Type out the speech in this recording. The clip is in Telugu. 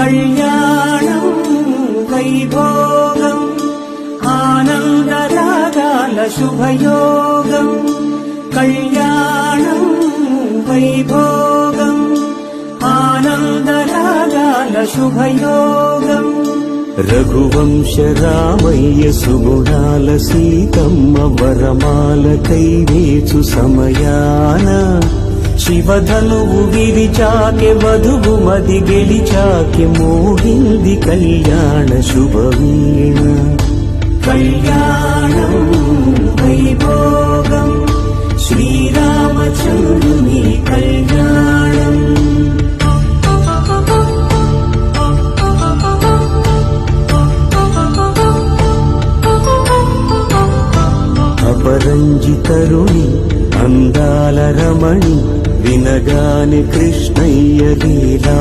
కళ్యాణం వైభోగం ఆనందరాగాల శుభయోగం కళ్యాణం వైభోగం ఆనందరాగాల శుభయోగం రఘువంశ రామయ్య సుగుణాల సీతమ్మ వరమాల కైవేచు సమయాన శివధనువు విరిచాకె వధువు మది గెలిచాకె మోగింది కళ్యాణ శుభవీణ కళ్యాణం వైభోగం శ్రీరామచంద్రుని కళ్యాణం అపరంజితరుణి అందాల రమణి వినగాని కృష్ణయ్య లీలా